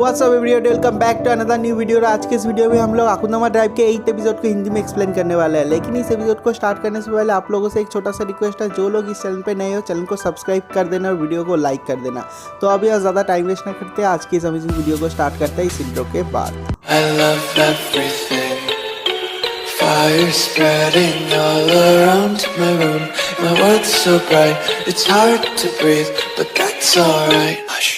What's up everyone, welcome back to another new video. और आज के इस वीडियो में हम लोग आकुदामा ड्राइव के 8th एपिसोड को हिंदी में एक्सप्लेन करने वाले हैं। लेकिन इस एपिसोड को स्टार्ट करने से पहले आप लोगों से एक छोटा सा रिक्वेस्ट है, जो लोग इस चैनल पे नए हो चैनल को सब्सक्राइब कर देना और वीडियो को लाइक कर देना। तो अभी और ज़्यादा टाइम वेस्ट ना करते, आज की इस अमेजिंग वीडियो को स्टार्ट करते हैं इस इंट्रो के बाद। Fire spreading all around my room. My world's so bright, it's hard to breathe, but that's alright. Hush.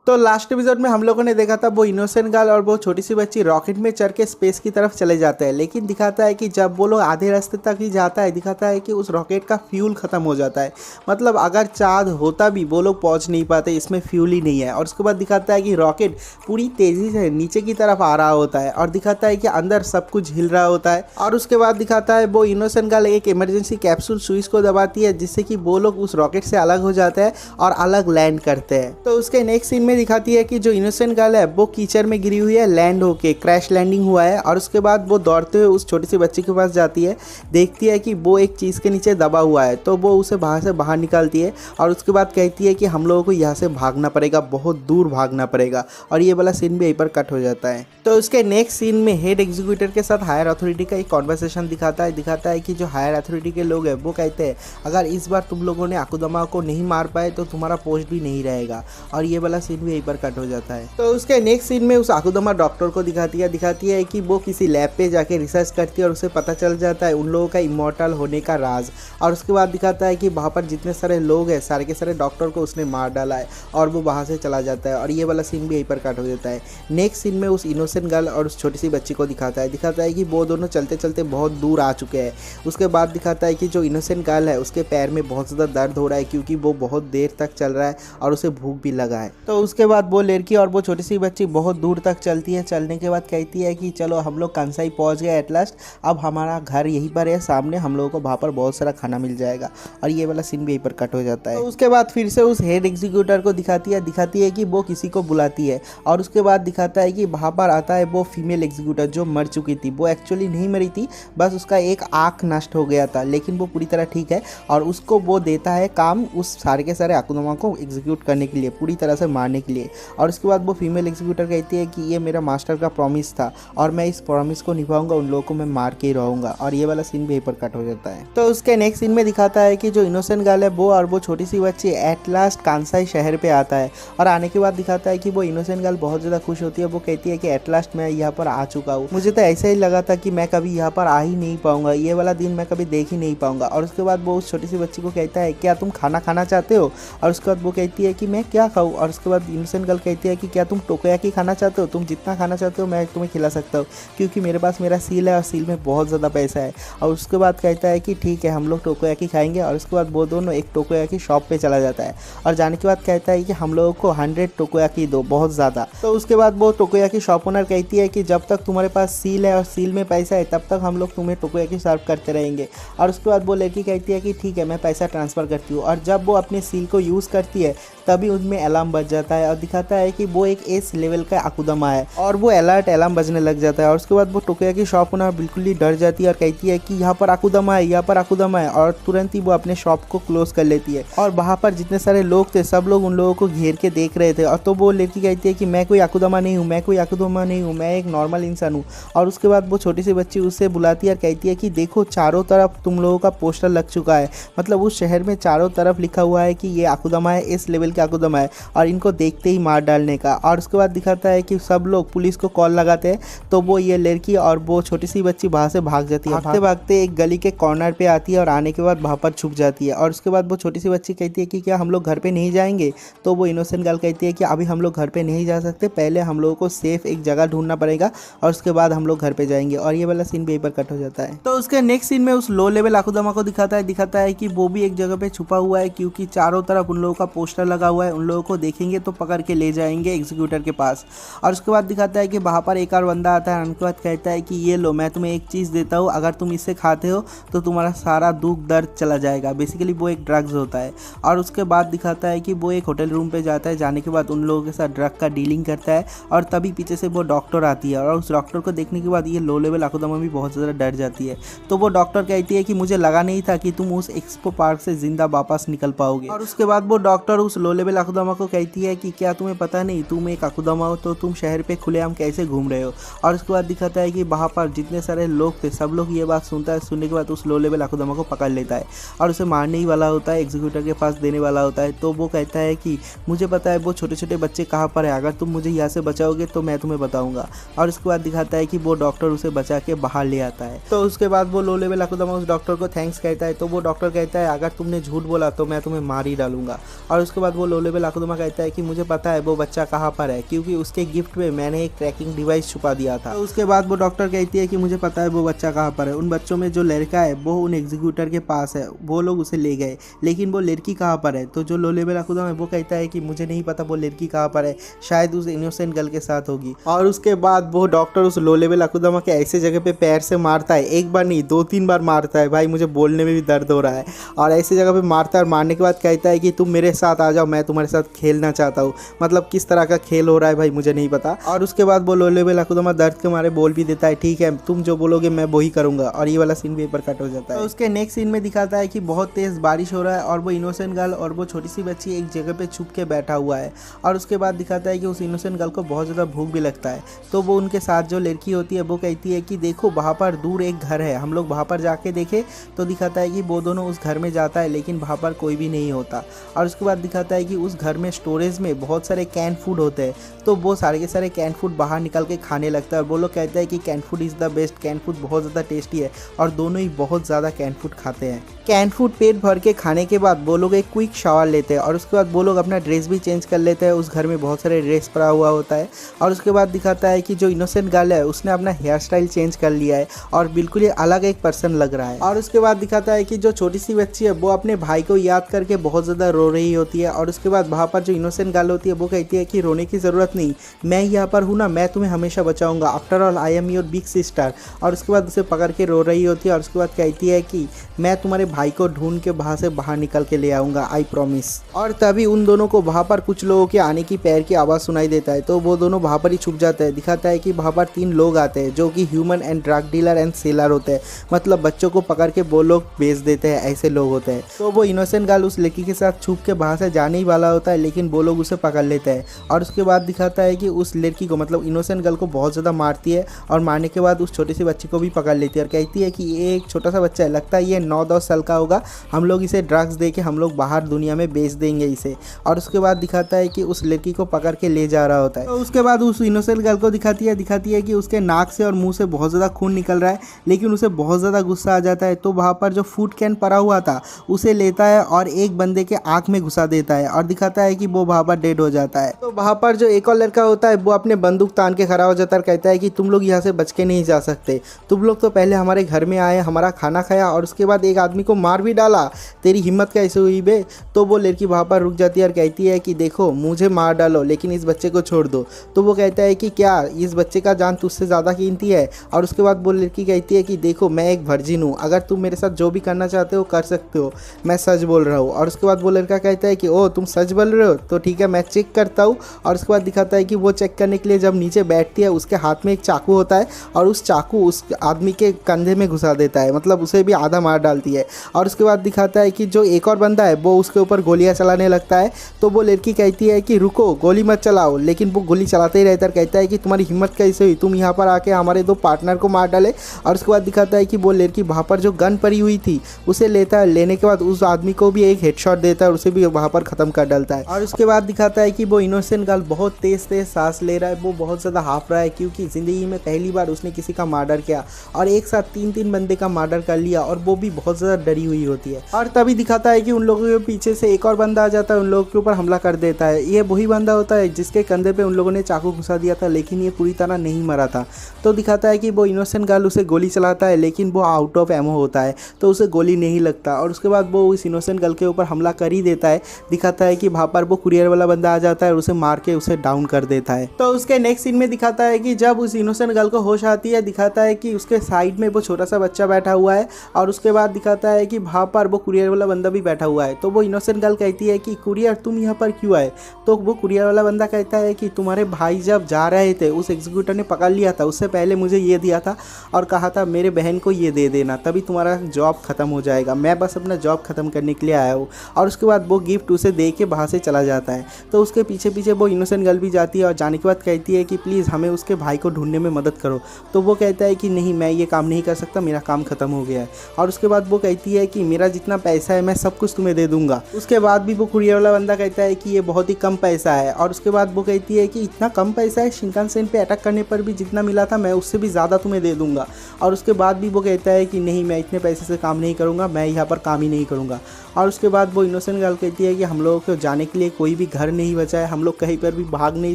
तो लास्ट एपिसोड में हम लोगों ने देखा था वो इनोसेंट गर्ल और वो छोटी सी बच्ची रॉकेट में चढ़ के स्पेस की तरफ चले जाते हैं। लेकिन दिखाता है कि जब वो लोग आधे रास्ते तक ही जाता है, दिखाता है कि उस रॉकेट का फ्यूल ख़त्म हो जाता है। मतलब अगर चाँद होता भी वो लोग पहुंच नहीं पाते, इसमें फ्यूल ही नहीं है। और उसके बाद दिखाता है कि रॉकेट पूरी तेज़ी से नीचे की तरफ आ रहा होता है और दिखाता है कि अंदर सब कुछ हिल रहा होता है। और उसके बाद दिखाता है वो इनोसेंट गर्ल एक इमरजेंसी कैप्सूल स्विच को दबाती है, जिससे कि वो लोग उस रॉकेट से अलग हो जाते हैं और अलग लैंड करते हैं। तो उसके नेक्स्ट सीन में दिखाती है कि जो इनोसेंट गर्ल है वो कीचड़ में गिरी हुई है, लैंड होके क्रैश लैंडिंग हुआ है। और उसके बाद वो दौड़ते हुए उस छोटी सी बच्ची के पास जाती है, देखती है कि वो एक चीज़ के नीचे दबा हुआ है। तो वो उसे बाहर से बाहर निकालती है और उसके बाद कहती है कि हम लोगों को यहाँ से भागना पड़ेगा, बहुत दूर भागना पड़ेगा। और ये वाला सीन भी यहीं पर कट हो जाता है। तो उसके नेक्स्ट सीन में हेड एग्जीक्यूटर के साथ हायर अथॉरिटी का एक कॉन्वर्सेशन दिखाता है कि जो हायर अथॉरिटी के लोग हैं वो कहते हैं अगर इस बार तुम लोगों ने आकुदामा को नहीं मार पाए तो तुम्हारा पोस्ट भी नहीं रहेगा। और ये वाला सीन भी यहीं पर कट हो जाता है। तो उसके नेक्स्ट सीन में उस आकुदामा डॉक्टर को दिखाती है कि वो किसी लैब पे जाके रिसर्च करती है और उसे पता चल जाता है उन लोगों का इमॉर्टल होने का राज। और उसके बाद दिखाता है कि वहाँ पर जितने सारे लोग हैं सारे के सारे डॉक्टर को उसने मार डाला है और वो वहाँ से चला जाता है। और ये वाला सीन भी यहीं पर कट हो जाता है। नेक्स्ट सीन में उस इनोसेंट गर्ल और उस छोटी सी बच्ची को दिखाता है कि वो दोनों चलते चलते बहुत दूर आ चुके हैं। उसके बाद दिखाता है कि जो इनोसेंट गर्ल है उसके पैर में बहुत ज़्यादा दर्द हो रहा है, क्योंकि वो बहुत देर तक चल रहा है और उसे भूख भी लगा है। तो उसके बाद वो लड़की और वो छोटी सी बच्ची बहुत दूर तक चलती है। चलने के बाद कहती है कि चलो हम लोग कांसाई पहुंच गए एट लास्ट, अब हमारा घर यहीं पर है सामने, हम लोगों को वहाँ पर बहुत सारा खाना मिल जाएगा। और ये वाला सीन भी यहीं पर कट हो जाता है। तो उसके बाद फिर से उस हेड एग्जीक्यूटर को दिखाती है कि वो किसी को बुलाती है। और उसके बाद दिखाता है कि वहाँ पर आता है वो फीमेल एग्जीक्यूटर जो मर चुकी थी। वो एक्चुअली नहीं मरी थी, बस उसका एक आँख नष्ट हो गया था, लेकिन वो पूरी तरह ठीक है। और उसको वो देता है काम उस सारे के सारे आकुदामा को एग्जीक्यूट करने के लिए, पूरी तरह से मारने के लिए। और उसके बाद वो फीमेल एग्जीक्यूटर कहती है कि ये मेरा मास्टर का प्रॉमिस था और मैं इस प्रॉमिस को निभाऊंगा, उन लोगों को मैं मार के ही रहूंगा। और ये वाला सीन भी यहीं पर कट हो जाता है। तो उसके नेक्स्ट सीन में दिखाता है कि जो इनोसेंट गर्ल है वो और वो छोटी सी बच्ची एट लास्ट कांसाई शहर पे आता है। और आने के बाद दिखाता है कि वो इनोसेंट गर्ल बहुत ज़्यादा खुश होती है। वो कहती है कि एट लास्ट मैं यहाँ पर आ चुका हूँ, मुझे तो ऐसा ही लगा था कि मैं कभी यहाँ पर आ ही नहीं पाऊंगा, ये वाला दिन मैं कभी देख ही नहीं पाऊंगा। और उसके बाद वो उस छोटी सी बच्ची को कहता है क्या तुम खाना खाना चाहते हो? और उसके बाद वो कहती है कि मैं क्या खाऊँ? और उसके बाद इनोसेंट गर्ल कहती है कि क्या तुम टोकोयाकी खाना चाहते हो? तुम जितना खाना चाहते हो मैं तुम्हें खिला सकता हूँ, क्योंकि मेरे पास मेरा सील है और सील में बहुत ज़्यादा पैसा है। और उसके बाद कहता है कि ठीक है हम लोग टोकोयाकी खाएंगे। और उसके बाद वो दोनों एक टोकोयाकी शॉप पे चला जाता है और जाने के बाद कहता है कि हम लोगों को 100 टोकोयाकी दो, बहुत ज़्यादा। तो उसके बाद वो टोकोयाकी शॉप ओनर कहती है कि जब तक तुम्हारे पास सील है और सील में पैसा है तब तक हम लोग तुम्हें टोकोयाकी सर्व करते रहेंगे। और उसके बाद वो लड़की कहती है कि ठीक है मैं पैसा ट्रांसफ़र करती हूँ। और जब वो अपने सील को यूज़ करती है तभी उनमें अलार्म बज जाता है और दिखाता है कि वो एक एस लेवल का आकुदामा है और वो अलार्म बजने लग जाता है। और उसके बाद वो टोकोयाकी शॉप ओनर बिल्कुल ही डर जाती है और कहती है कि यहाँ पर आकुदामा है, यहाँ पर आकुदामा है। और तुरंत ही वो अपने शॉप को क्लोज कर लेती है। और वहाँ पर जितने सारे लोग थे सब लोग उन लोगों को घेर के देख रहे थे। और तो वो लड़की कहती है कि मैं कोई आकुदामा नहीं हूँ, मैं कोई आकुदामा नहीं हूँ, मैं एक नॉर्मल इंसान हूँ। और उसके बाद वो छोटी सी बच्ची उससे बुलाती है और कहती है कि देखो चारों तरफ तुम लोगों का पोस्टर लग चुका है, मतलब उस शहर में चारों तरफ लिखा हुआ है कि ये आकुदामा है, इस लेवल के आकुदामा है और इनको देखते ही मार डालने का। और उसके बाद दिखाता है कि सब लोग पुलिस को कॉल लगाते हैं। तो वो ये लड़की और वो छोटी सी बच्ची वहाँ से भाग जाती है, भागते भागते एक गली के कॉर्नर पे आती है और आने के बाद वहाँ पर छुप जाती है। और उसके बाद वो छोटी सी बच्ची कहती है कि क्या हम लोग घर पे नहीं जाएंगे? तो वो इनोसेंट गर्ल कहती है कि अभी हम लोग घर पे नहीं जा सकते, पहले हम लोगों को सेफ एक जगह ढूंढना पड़ेगा और उसके बाद हम लोग घर पे जाएंगे। और ये वाला सीन भी यहीं पर कट हो जाता है। तो उसके नेक्स्ट सीन में उस लो लेवल आकुदामा को दिखाता है कि वो भी एक जगह पे छुपा हुआ है, क्योंकि चारों तरफ उन लोगों का पोस्टर लगा हुआ है, उन लोगों को देखेंगे तो पकड़ के ले जाएंगे एग्जीक्यूटर के पास। और उसके बाद दिखाता है कि वहाँ पर एक और बंदा आता है, उनके बाद कहता है कि ये लो, मैं तुम्हें एक चीज़ देता हूँ, अगर तुम इसे खाते हो तो तुम्हारा सारा दुख दर्द चला जाएगा। बेसिकली वो एक ड्रग्स होता है। और उसके बाद दिखाता है कि वो एक होटल रूम पे जाता है, जाने के बाद उन लोगों के साथ ड्रग का डीलिंग करता है। और तभी पीछे से वो डॉक्टर आती है, और उस डॉक्टर को देखने के बाद ये लो लेवल अकुदामा भी बहुत ज़्यादा डर जाती है। तो वो डॉक्टर कहती है कि मुझे लगा नहीं था कि तुम उस एक्सपो पार्क से जिंदा वापस निकल पाओगे। और उसके बाद वो डॉक्टर उस लो लेवल अकुदामा को कहती है कि क्या तुम्हें पता नहीं, तुम एक अकुदामा हो तो तुम शहर पे खुलेआम कैसे घूम रहे हो। और उसके बाद दिखाता है कि वहाँ पर जितने सारे लोग थे सब लोग ये बात सुनता है। सुनने के बाद उस लो लेवल अकुदामा को पकड़ लेता है और उसे मारने ही वाला होता है, एग्जीक्यूटर के पास देने वाला होता है। तो वो कहता है कि मुझे पता है वो छोटे छोटे बच्चे कहाँ पर है, अगर तुम मुझे यहाँ से बचाओगे तो मैं तुम्हें बताऊंगा। और उसके बाद दिखाता है कि वो डॉक्टर उसे बचा के बाहर ले आता है। तो उसके बाद वो लो लेवल अकुदामा उस डॉक्टर को थैंक्स कहता है। तो वो डॉक्टर कहता है अगर तुमने झूठ बोला तो मैं तुम्हें मार ही डालूंगा। और उसके बाद वो लो लेवल अकुदामा कहता है कि मुझे पता है वो बच्चा कहाँ पर है, क्योंकि उसके गिफ्ट में मैंने एक ट्रैकिंग डिवाइस छुपा दिया था। तो उसके बाद वो डॉक्टर कहती है कि मुझे पता है वो बच्चा कहाँ पर है, उन बच्चों में जो लड़का है वो उन एग्जीक्यूटर के पास है, वो लोग उसे ले गए, लेकिन वो लड़की कहाँ पर है। तो जो लो लेवल अकुदामा है वो कहता है कि मुझे नहीं पता वो लड़की कहाँ पर है, शायद उस इनोसेंट गर्ल के साथ होगी। और उसके बाद वो डॉक्टर उस लो लेवल अकुदामा के ऐसे जगह पे पैर से मारता है, एक बार नहीं 2-3 बार मारता है। भाई मुझे बोलने में भी दर्द हो रहा है। और ऐसी जगह पे मारता है और मारने के बाद कहता है कि तुम मेरे साथ आ जाओ, मैं तुम्हारे साथ खेलना चाहता हूँ। मतलब किस तरह का खेल हो रहा है भाई मुझे नहीं पता। और उसके बाद वो लो लेवल अकुदामा दर्द के मारे बोल भी देता है ठीक है तुम जो बोलोगे मैं वही करूँगा। और ये वाला सीन भी पर कट हो जाता है। तो उसके नेक्स्ट सीन में दिखाता है कि बहुत तेज़ बारिश हो रहा है और वो इनोसेंट गर्ल और वो छोटी सी बच्ची एक जगह पे छुप के बैठा हुआ है। और उसके बाद दिखाता है कि उस इनोसेंट गर्ल को बहुत ज़्यादा भूख भी लगता है। तो वो उनके साथ जो लड़की होती है वो कहती है कि देखो वहाँ पर दूर एक घर है, हम लोग वहाँ पर जाके देखें। तो दिखाता है कि वो दोनों उस घर में जाता है, लेकिन वहाँ पर कोई भी नहीं होता। और उसके बाद दिखाता है कि उस घर में स्टोरेज में बहुत सारे कैन फूड होते हैं। तो वो सारे के सारे कैन फूड बाहर निकल के खाने लगता है और वो लोग कहते हैं कि can food is the best, can food बहुत ज़्यादा टेस्टी है। और दोनों ही बहुत ज़्यादा कैन फूड खाते हैं। कैन फूड पेट भर के खाने के बाद वो लोग एक क्विक शावर लेते हैं और उसके बाद वो लोग अपना ड्रेस भी चेंज कर लेते हैं। उस घर में बहुत सारे ड्रेस पड़ा हुआ होता है। और उसके बाद दिखाता है कि जो इनोसेंट गर्ल है उसने अपना हेयर स्टाइल चेंज कर लिया है और बिल्कुल ही अलग एक पर्सन लग रहा है। और उसके बाद दिखाता है कि जो छोटी सी बच्ची है वो अपने भाई को याद करके बहुत ज़्यादा रो रही होती है। और उसके बाद वहाँ पर जो इनोसेंट गर्ल होती है वो कहती है कि रोने की ज़रूरत नहीं, मैं यहाँ पर हूँ ना, मैं तुम्हें हमेशा बचाऊंगा, after all I am your big sister. और उसके बाद उसे पकड़ के रो रही होती है और उसके बाद कहती है कि मैं तुम्हारे भाई को ढूंढ के वहाँ से बाहर निकल के ले आऊँगा, आई प्रॉमिस। और तभी उन दोनों को वहाँ पर कुछ लोगों के आने की पैर की आवाज़ सुनाई देता है। तो वो दोनों वहाँ पर ही छुप जाते हैं। दिखाता है कि वहाँ पर 3 लोग आते हैं जो कि human and drug dealer and seller होते हैं, मतलब बच्चों को पकड़ के वो लोग बेच देते हैं, ऐसे लोग होते हैं। तो वो इनोसेंट गर्ल उस लड़की के साथ छुप के वहाँ से जाने ही वाला होता है, लेकिन वो लोग उसे पकड़ लेते हैं। और उसके बाद दिखाता है कि उस लड़की को मतलब इनोसेंट गर्ल को बहुत ज़्यादा मारती है और मारने के बाद उस छोटी सी बच्ची को भी पकड़ लेती है और कहती है कि ये एक छोटा सा बच्चा है, लगता है ये 9-10 साल का होगा, हम लोग इसे ड्रग्स दे के हम लोग बाहर दुनिया में बेच देंगे इसे। और उसके बाद दिखाता है कि उस लड़की को पकड़ के ले जा रहा होता है। तो उसके बाद उस इनोसेंट गर्ल को दिखाती है कि उसके नाक से और मुंह से बहुत ज़्यादा खून निकल रहा है, लेकिन उसे बहुत ज़्यादा गुस्सा आ जाता है। तो वहाँ पर जो फूड कैन पड़ा हुआ था उसे लेता है और एक बंदे के आँख में घुसा देता है और दिखाता है कि वो वहाँ पर डेड हो जाता है। तो वहाँ पर जो एक और लड़का होता है वो अपने बंदूक तान के खड़ा हो जाता है और कहता है कि तुम लोग यहाँ से बच के नहीं जा सकते, तुम लोग तो पहले हमारे घर में आए, हमारा खाना खाया और उसके बाद एक आदमी को मार भी डाला, तेरी हिम्मत कैसे हुई बे। तो वो लड़की वहाँ पर रुक जाती है और कहती है कि देखो मुझे मार डालो लेकिन इस बच्चे को छोड़ दो। तो वो कहता है कि क्या इस बच्चे का जान तुझसे ज़्यादा कीमती है। और उसके बाद वो लड़की कहती है कि देखो मैं एक वर्जिन हूँ, अगर तुम मेरे साथ जो भी करना चाहते हो कर सकते हो, मैं सच बोल रहा हूँ। और उसके बाद वो लड़का कहता है कि ओ तुम सच बोल रहे हो, तो ठीक है मैं चेक करता हूँ। और उसके बाद दिखाता है कि वो चेक करने के लिए जब नीचे बैठती है उसके हाथ में एक चाकू होता है और उस चाकू उस आदमी के कंधे में घुसा देता है, मतलब उसे भी आधा मार डालती है। और उसके बाद दिखाता है कि जो एक और बंदा है वो उसके ऊपर गोलियां चलाने लगता है। तो वो लड़की कहती है कि रुको गोली मत चलाओ, लेकिन वो गोली चलाते ही रहता है। कहता है कि तुम्हारी हिम्मत कैसे हुई, तुम यहाँ पर आके हमारे 2 पार्टनर को मार डाले। और उसके बाद दिखाता है कि वो लड़की वहाँ पर जो गन पड़ी हुई थी उसे लेता है, लेने के बाद उस आदमी को भी एक हेडशॉट देता है और उसे भी वहाँ पर ख़त्म कर डालता है। और उसके बाद दिखाता है कि वो इनोसेंट गर्ल बहुत तेज़ सांस ले रहा है, वो बहुत ज़्यादा हाफ रहा है क्योंकि ज़िंदगी में पहली बार उसने किसी का मर्डर किया और एक साथ 3-3 बंदे का मर्डर कर लिया और वो भी बहुत ज़्यादा डरी हुई होती है। और तभी दिखाता है कि उन लोगों के पीछे से एक और बंदा आ जाता है, उन लोगों के ऊपर हमला कर देता है। ये वही बंदा होता है जिसके कंधे पे उन लोगों ने चाकू घुसा दिया था, लेकिन ये पूरी तरह नहीं मरा था। तो दिखाता है कि वो इनोसेंट गर्ल उसे गोली चलाता है, लेकिन वो आउट ऑफ एमो होता है तो उसे गोली नहीं लगता। और उसके बाद वो उस इनोसेंट गर्ल के ऊपर हमला कर ही देता है। दिखाता है कि वहाँ पर वो कुरियर वाला बंदा आ जाता है और उसे मार के उसे डाउन कर देता है। तो उसके नेक्स्ट सीन में दिखाता है कि जब उस इनोसेंट गर्ल को होश आती है, दिखाता है कि उसके साइड में वो छोटा सा बच्चा बैठा हुआ है और उसके बाद दिखाता है कि वहाँ पर वो कुरियर वाला बंदा भी बैठा हुआ है। तो वो इनोसेंट गर्ल कहती है कि कुरियर तुम यहाँ पर क्यों आए? तो वो कुरियर वाला बंदा कहता है कि तुम्हारे भाई जब जा रहे थे उस एग्जीक्यूटर ने पकड़ लिया था, उससे पहले मुझे ये दिया था और कहा था मेरे बहन को ये दे देना, तभी तुम्हारा जॉब ख़त्म हो जाएगा। मैं बस अपना जॉब ख़त्म करने के लिए आया हूँ। और उसके बाद वो गिफ्ट उसे दे के वहाँ से चला जाता है। तो उसके पीछे पीछे वो इनोसेंट गर्ल भी जाती है और जाने के बाद कहती है कि प्लीज़ हमें उसके भाई को ढूंढने में मदद करो। तो वो कहता है कि नहीं, मैं ये काम नहीं कर सकता, मेरा काम ख़त्म हो गया है। और उसके बाद वो कहती है कि मेरा जितना पैसा है मैं सब कुछ तुम्हें दे दूंगा। उसके बाद भी वो कुरियर वाला बंदा कहता है कि ये बहुत ही कम पैसा है। और उसके बाद वो कहती है कि इतना कम पैसा है, शिनकानसेन पे अटैक करने पर भी जितना मिला था मैं उससे भी ज़्यादा तुम्हें दे दूंगा। और उसके बाद भी वो कहता है कि नहीं, मैं इतने पैसे से काम नहीं करूँगा, मैं यहाँ पर काम ही नहीं करूँगा। और उसके बाद वो इनोसेंट गर्ल कहती है कि हम लोगों को जाने के लिए कोई भी घर नहीं बचा है, हम लोग कहीं पर भी भाग नहीं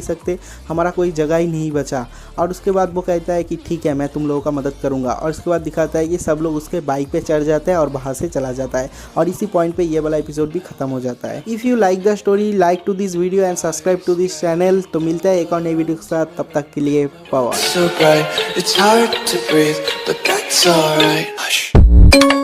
सकते, हमारा कोई जगह ही नहीं बचा। और उसके बाद वो कहता है कि ठीक है, मैं तुम लोगों का मदद करूँगा। और उसके बाद दिखाता है कि सब लोग उसके बाइक पे चढ़ जाते हैं और वहाँ से चला जाता है। और इसी पॉइंट पे ये वाला एपिसोड भी खत्म हो जाता है। If you like the story, like to this video and subscribe to this channel. तो मिलता है एक और नई वीडियो के साथ, तब तक के लिए power. So bright, it's hard to breathe, but that's alright. Hush.